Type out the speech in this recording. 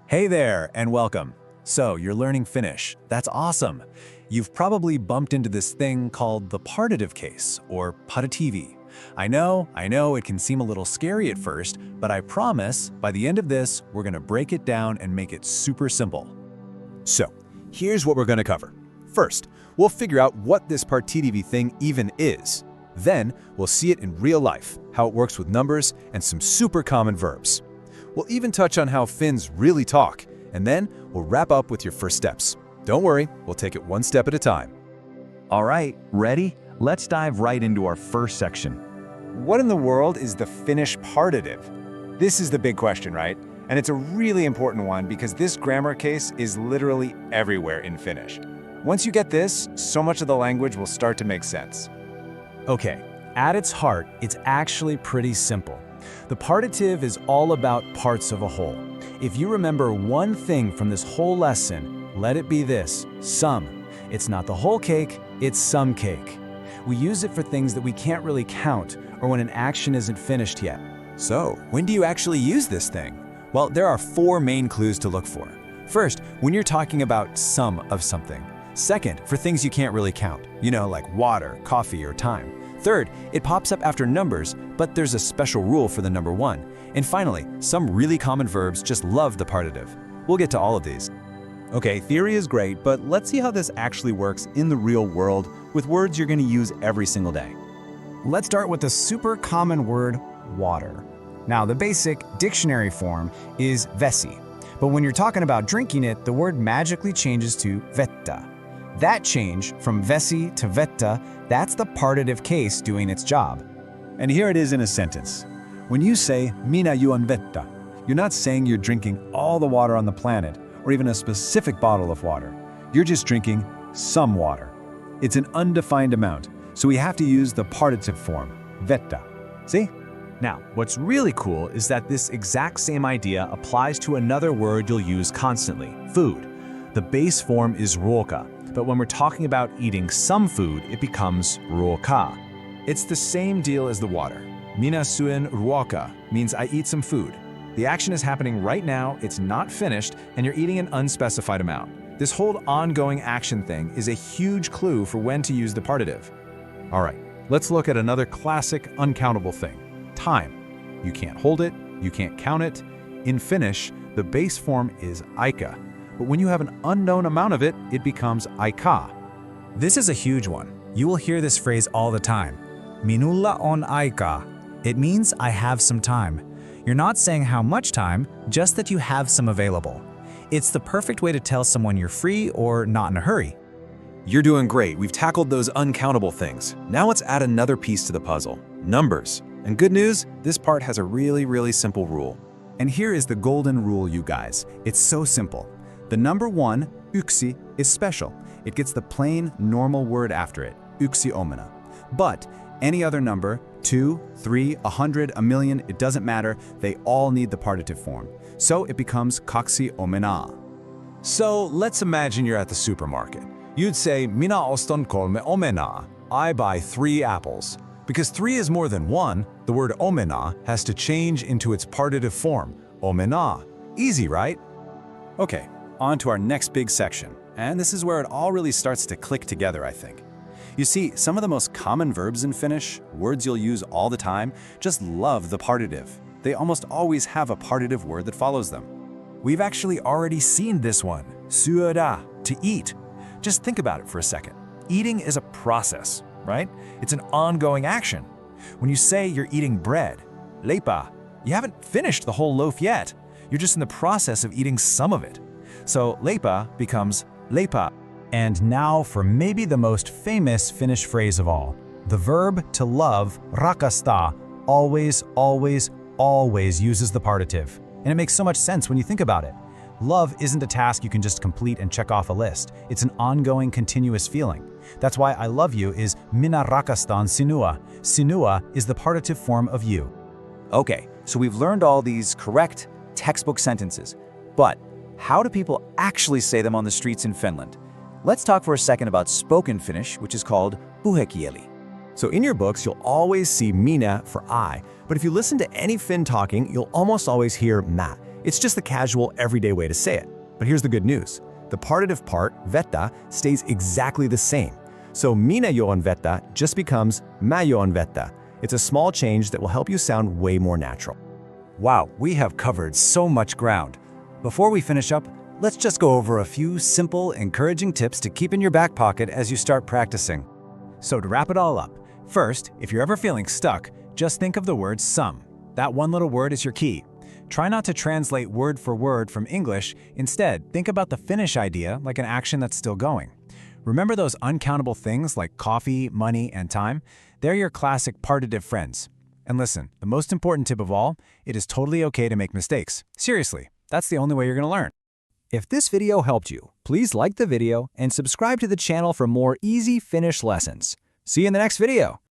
Hey there, and welcome. So, you're learning Finnish. That's awesome. You've probably bumped into this thing called the partitive case, or Partitiivi. I know, it can seem a little scary at first, but I promise, by the end of this, we're gonna break it down and make it super simple. So, here's what we're going to cover. First, we'll figure out what this Partitiivi thing even is. Then, we'll see it in real life, how it works with numbers, and some super common verbs. We'll even touch on how Finns really talk, and then we'll wrap up with your first steps. Don't worry, we'll take it one step at a time. All right, ready? Let's dive right into our first section. What in the world is the Finnish partitive? This is the big question, right? And it's a really important one because this grammar case is literally everywhere in Finnish. Once you get this, so much of the language will start to make sense. Okay, at its heart, it's actually pretty simple. The partitive is all about parts of a whole. If you remember one thing from this whole lesson, let it be this: some. It's not the whole cake, it's some cake. We use it for things that we can't really count or when an action isn't finished yet. So, when do you actually use this thing? Well, there are 4 main clues to look for. First, when you're talking about some of something. Second, for things you can't really count, like water, coffee, or time. Third, it pops up after numbers, but there's a special rule for the number 1. And finally, some really common verbs just love the partitive. We'll get to all of these. Okay, theory is great, but let's see how this actually works in the real world with words you're going to use every single day. Let's start with the super common word, water. Now, the basic dictionary form is vesi, but when you're talking about drinking it, the word magically changes to vettä. That change from vesi to vettä, that's the partitive case doing its job. And here it is in a sentence. When you say minä juon vettä, you're not saying you're drinking all the water on the planet or even a specific bottle of water. You're just drinking some water. It's an undefined amount, so we have to use the partitive form, vettä. See? Now, what's really cool is that this exact same idea applies to another word you'll use constantly, food. The base form is ruoka, but when we're talking about eating some food, it becomes ruoka. It's the same deal as the water. Minä syön ruokaa means I eat some food. The action is happening right now, it's not finished, and you're eating an unspecified amount. This whole ongoing action thing is a huge clue for when to use the partitive. All right, let's look at another classic uncountable thing, time. You can't hold it, you can't count it. In Finnish, the base form is aika, but when you have an unknown amount of it, it becomes aikaa. This is a huge one. You will hear this phrase all the time. Minulla on aikaa. It means I have some time. You're not saying how much time, just that you have some available. It's the perfect way to tell someone you're free or not in a hurry. You're doing great. We've tackled those uncountable things. Now let's add another piece to the puzzle, numbers. And good news, this part has a really simple rule. And here is the golden rule, you guys. It's so simple. The number 1, yksi, is special. It gets the plain, normal word after it, yksi omena. But any other number, 2, 3, 100, a million, it doesn't matter, they all need the partitive form. So it becomes kaksi omenaa. So let's imagine you're at the supermarket. You'd say, minä ostan 3 omenaa. I buy 3 apples. Because 3 is more than 1, the word omenaa has to change into its partitive form, omenaa. Easy, right? Okay, on to our next big section. And this is where it all really starts to click together, I think. You see, some of the most common verbs in Finnish, words you'll use all the time, just love the partitive. They almost always have a partitive word that follows them. We've actually already seen this one, syödä, to eat. Just think about it for a second. Eating is a process, right? It's an ongoing action. When you say you're eating bread, leipä, you haven't finished the whole loaf yet. You're just in the process of eating some of it. So leipä becomes leipä. And now for maybe the most famous Finnish phrase of all. The verb to love, rakastaa, always uses the partitive. And it makes so much sense when you think about it. Love isn't a task you can just complete and check off a list. It's an ongoing, continuous feeling. That's why I love you is minä rakastan sinua. Sinua is the partitive form of you. Okay, so we've learned all these correct textbook sentences. But how do people actually say them on the streets in Finland? Let's talk for a second about spoken Finnish, which is called puhekieli. So in your books, you'll always see minä for I, but if you listen to any Finn talking, you'll almost always hear mä. It's just the casual, everyday way to say it. But here's the good news. The partitive part, vettä, stays exactly the same. So minä juon vettä just becomes mä juon vettä. It's a small change that will help you sound way more natural. Wow, we have covered so much ground. Before we finish up, let's just go over a few simple, encouraging tips to keep in your back pocket as you start practicing. So to wrap it all up, first, if you're ever feeling stuck, just think of the word some. That one little word is your key. Try not to translate word for word from English. Instead, think about the Finnish idea like an action that's still going. Remember those uncountable things like coffee, money, and time? They're your classic partitive friends. And listen, the most important tip of all, it is totally okay to make mistakes. Seriously, that's the only way you're going to learn. If this video helped you, please like the video and subscribe to the channel for more easy Finnish lessons. See you in the next video.